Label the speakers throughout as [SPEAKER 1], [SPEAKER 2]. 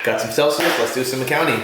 [SPEAKER 1] Got some Celsius, let's do some accounting.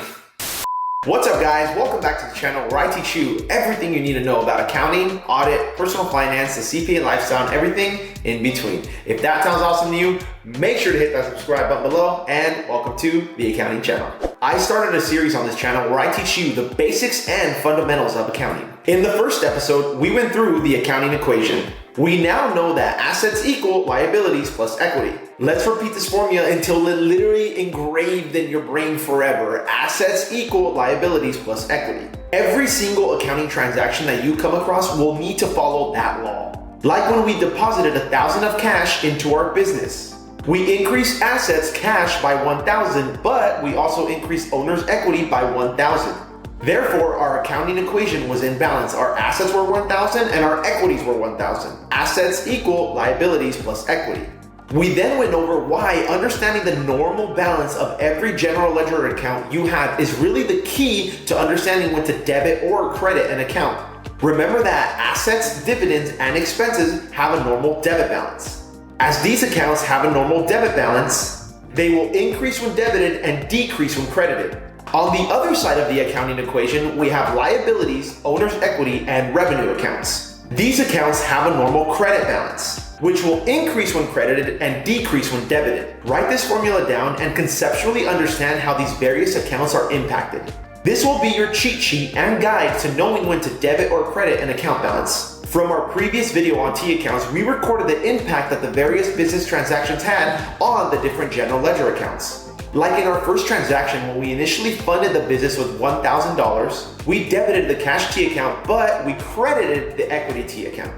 [SPEAKER 1] What's up guys, welcome back to the channel where I teach you everything you need to know about accounting, audit, personal finance, the CPA lifestyle, and everything in between. If that sounds awesome to you, make sure to hit that subscribe button below and welcome to the accounting channel. I started a series on this channel where I teach you the basics and fundamentals of accounting. In the first episode, we went through the accounting equation. We now know that assets equal liabilities plus equity. Let's repeat this formula until it literally engraved in your brain forever. Assets equal liabilities plus equity. Every single accounting transaction that you come across will need to follow that law. Like when we deposited $1,000 of cash into our business. We increased assets cash by $1,000, but we also increased owner's equity by $1,000. Therefore, our accounting equation was in balance. Our assets were $1,000 and our equities were $1,000. Assets equal liabilities plus equity. We then went over why understanding the normal balance of every general ledger account you have is really the key to understanding when to debit or credit an account. Remember that assets, dividends, and expenses have a normal debit balance. As these accounts have a normal debit balance, they will increase when debited and decrease when credited. On the other side of the accounting equation, we have liabilities, owner's equity, and revenue accounts. These accounts have a normal credit balance, which will increase when credited and decrease when debited. Write this formula down and conceptually understand how these various accounts are impacted. This will be your cheat sheet and guide to knowing when to debit or credit an account balance. From our previous video on T accounts, we recorded the impact that the various business transactions had on the different general ledger accounts. Like in our first transaction, when we initially funded the business with $1,000, we debited the cash T account, but we credited the equity T account.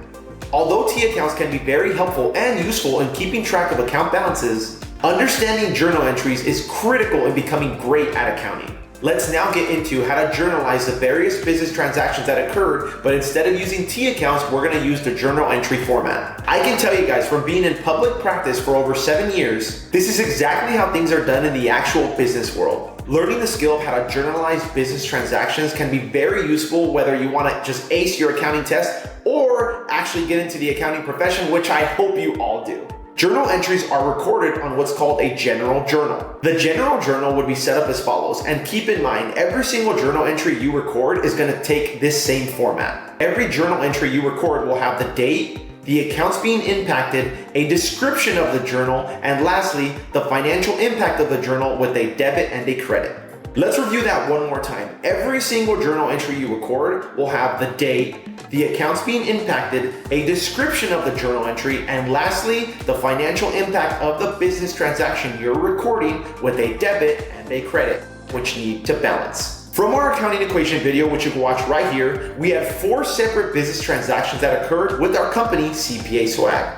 [SPEAKER 1] Although T accounts can be very helpful and useful in keeping track of account balances, understanding journal entries is critical in becoming great at accounting. Let's now get into how to journalize the various business transactions that occurred, but instead of using T accounts, we're gonna use the journal entry format. I can tell you guys from being in public practice for over 7 years, this is exactly how things are done in the actual business world. Learning the skill of how to journalize business transactions can be very useful whether you wanna just ace your accounting test or actually get into the accounting profession, which I hope you all do. Journal entries are recorded on what's called a general journal. The general journal would be set up as follows, and keep in mind, every single journal entry you record is gonna take this same format. Every journal entry you record will have the date, the accounts being impacted, a description of the journal, and lastly, the financial impact of the journal with a debit and a credit. Let's review that one more time. Every single journal entry you record will have the date, the accounts being impacted, a description of the journal entry, and lastly, the financial impact of the business transaction you're recording with a debit and a credit, which need to balance. From our accounting equation video, which you can watch right here, we have 4 separate business transactions that occurred with our company, CPA Swag.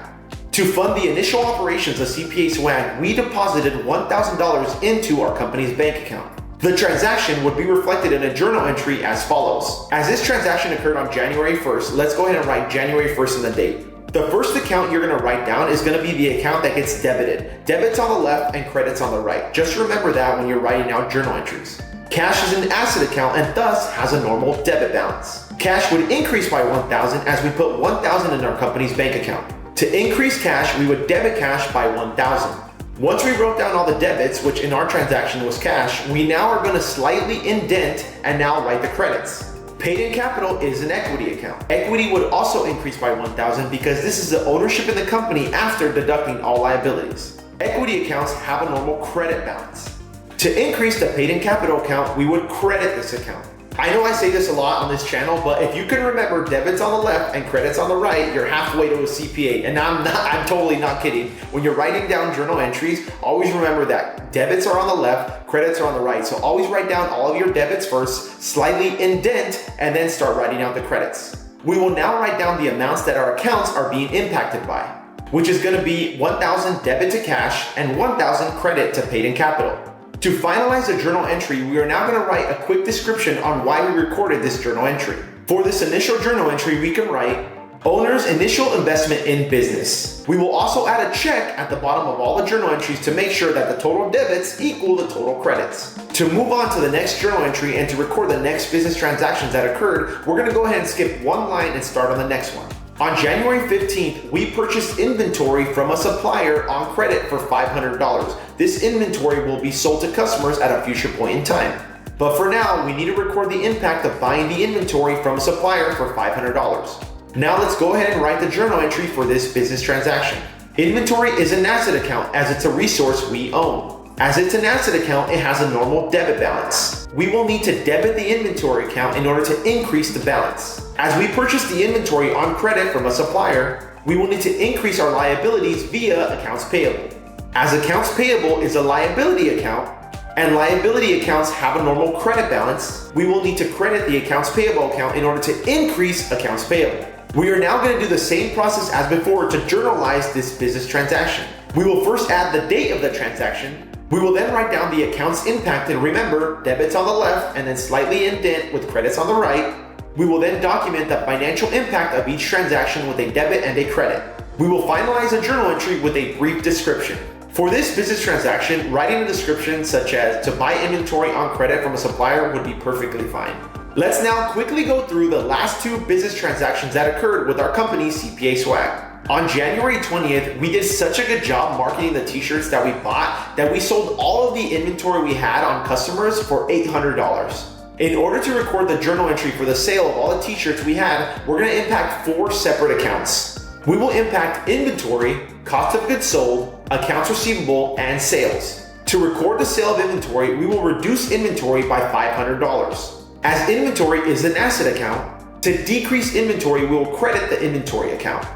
[SPEAKER 1] To fund the initial operations of CPA Swag, we deposited $1,000 into our company's bank account. The transaction would be reflected in a journal entry as follows. As this transaction occurred on January 1st, let's go ahead and write January 1st in the date. The first account you're gonna write down is gonna be the account that gets debited. Debits on the left and credits on the right. Just remember that when you're writing out journal entries. Cash is an asset account and thus has a normal debit balance. Cash would increase by $1,000 as we put $1,000 in our company's bank account. To increase cash, we would debit cash by $1,000. Once we wrote down all the debits, which in our transaction was cash, we now are gonna slightly indent and now write the credits. Paid in capital is an equity account. Equity would also increase by $1,000 because this is the ownership in the company after deducting all liabilities. Equity accounts have a normal credit balance. To increase the paid in capital account, we would credit this account. I know I say this a lot on this channel, but if you can remember debits on the left and credits on the right, you're halfway to a CPA. And I'm totally not kidding. When you're writing down journal entries, always remember that debits are on the left, credits are on the right. So always write down all of your debits first, slightly indent, and then start writing out the credits. We will now write down the amounts that our accounts are being impacted by, which is gonna be $1,000 debit to cash and $1,000 credit to paid in capital. To finalize the journal entry, we are now going to write a quick description on why we recorded this journal entry. For this initial journal entry, we can write owner's initial investment in business. We will also add a check at the bottom of all the journal entries to make sure that the total debits equal the total credits. To move on to the next journal entry and to record the next business transactions that occurred, we're going to go ahead and skip one line and start on the next one. On January 15th, we purchased inventory from a supplier on credit for $500. This inventory will be sold to customers at a future point in time. But for now, we need to record the impact of buying the inventory from a supplier for $500. Now let's go ahead and write the journal entry for this business transaction. Inventory is an asset account as it's a resource we own. As it's an asset account, it has a normal debit balance. We will need to debit the inventory account in order to increase the balance. As we purchase the inventory on credit from a supplier, we will need to increase our liabilities via accounts payable. As accounts payable is a liability account, and liability accounts have a normal credit balance, we will need to credit the accounts payable account in order to increase accounts payable. We are now going to do the same process as before to journalize this business transaction. We will first add the date of the transaction. We will then write down the accounts impacted. Remember, debits on the left and then slightly indent with credits on the right. We will then document the financial impact of each transaction with a debit and a credit. We will finalize a journal entry with a brief description. For this business transaction, writing a description such as to buy inventory on credit from a supplier would be perfectly fine. Let's now quickly go through the last two business transactions that occurred with our company, CPA Swag. On January 20th, we did such a good job marketing the t-shirts that we bought that we sold all of the inventory we had on customers for $800. In order to record the journal entry for the sale of all the t-shirts we had, we're going to impact 4 separate accounts. We will impact inventory, cost of goods sold, accounts receivable, and sales. To record the sale of inventory, we will reduce inventory by $500. As inventory is an asset account, to decrease inventory, we will credit the inventory account.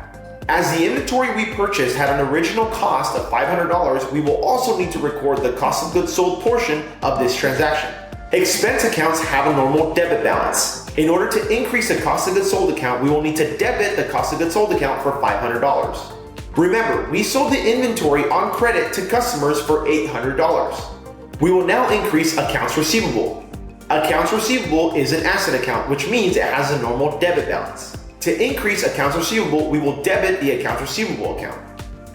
[SPEAKER 1] As the inventory we purchased had an original cost of $500, we will also need to record the cost of goods sold portion of this transaction. Expense accounts have a normal debit balance. In order to increase the cost of goods sold account, we will need to debit the cost of goods sold account for $500. Remember, we sold the inventory on credit to customers for $800. We will now increase accounts receivable. Accounts receivable is an asset account, which means it has a normal debit balance. To increase accounts receivable, we will debit the accounts receivable account.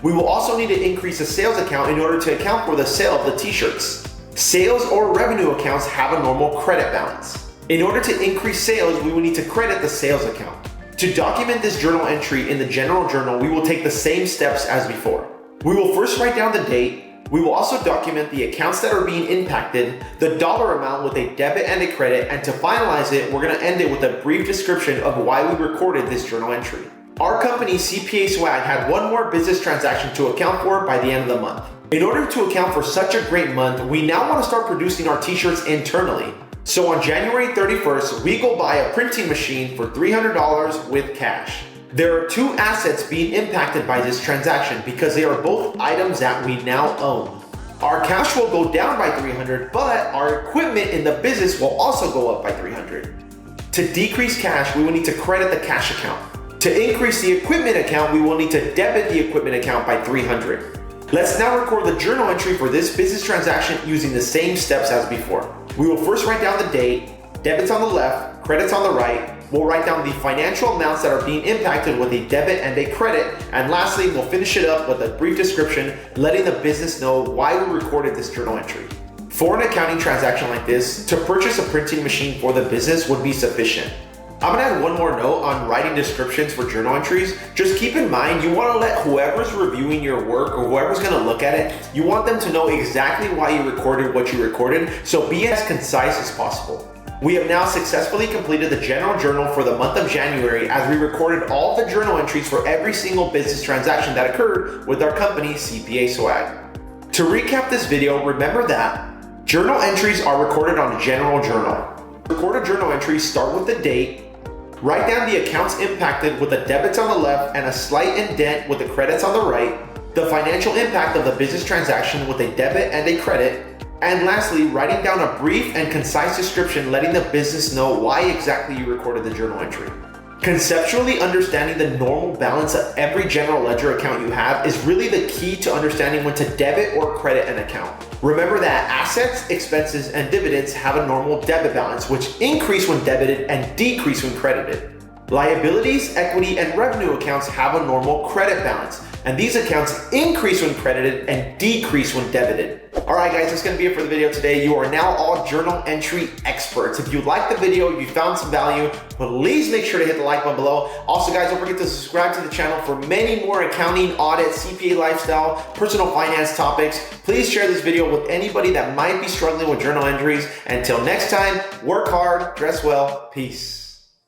[SPEAKER 1] We will also need to increase the sales account in order to account for the sale of the t-shirts. Sales or revenue accounts have a normal credit balance. In order to increase sales, we will need to credit the sales account. To document this journal entry in the general journal, we will take the same steps as before. We will first write down the date. We will also document the accounts that are being impacted, the dollar amount with a debit and a credit, and to finalize it, we're going to end it with a brief description of why we recorded this journal entry. Our company, CPA Swag, had one more business transaction to account for by the end of the month. In order to account for such a great month, we now want to start producing our t-shirts internally. So on January 31st, we go buy a printing machine for $300 with cash. There are 2 assets being impacted by this transaction because they are both items that we now own. Our cash will go down by $300, but our equipment in the business will also go up by $300. To decrease cash, we will need to credit the cash account. To increase the equipment account, we will need to debit the equipment account by $300. Let's now record the journal entry for this business transaction using the same steps as before. We will first write down the date, debits on the left, credits on the right. We'll write down the financial amounts that are being impacted with a debit and a credit. And lastly, we'll finish it up with a brief description, letting the business know why we recorded this journal entry. For an accounting transaction like this, to purchase a printing machine for the business would be sufficient. I'm gonna add one more note on writing descriptions for journal entries. Just keep in mind, you wanna let whoever's reviewing your work or whoever's gonna look at it, you want them to know exactly why you recorded what you recorded, so be as concise as possible. We have now successfully completed the general journal for the month of January as we recorded all the journal entries for every single business transaction that occurred with our company, CPA Swag. To recap this video, remember that journal entries are recorded on a general journal. Recorded journal entries start with the date, write down the accounts impacted with the debits on the left and a slight indent with the credits on the right, the financial impact of the business transaction with a debit and a credit, and lastly, writing down a brief and concise description letting the business know why exactly you recorded the journal entry. Conceptually understanding the normal balance of every general ledger account you have is really the key to understanding when to debit or credit an account. Remember that assets, expenses, and dividends have a normal debit balance, which increase when debited and decrease when credited. Liabilities, equity, and revenue accounts have a normal credit balance, and these accounts increase when credited and decrease when debited. All right, guys, that's going to be it for the video today. You are now all journal entry experts. If you liked the video, you found some value, please make sure to hit the like button below. Also, guys, don't forget to subscribe to the channel for many more accounting, audit, CPA lifestyle, personal finance topics. Please share this video with anybody that might be struggling with journal entries. Until next time, work hard, dress well, peace.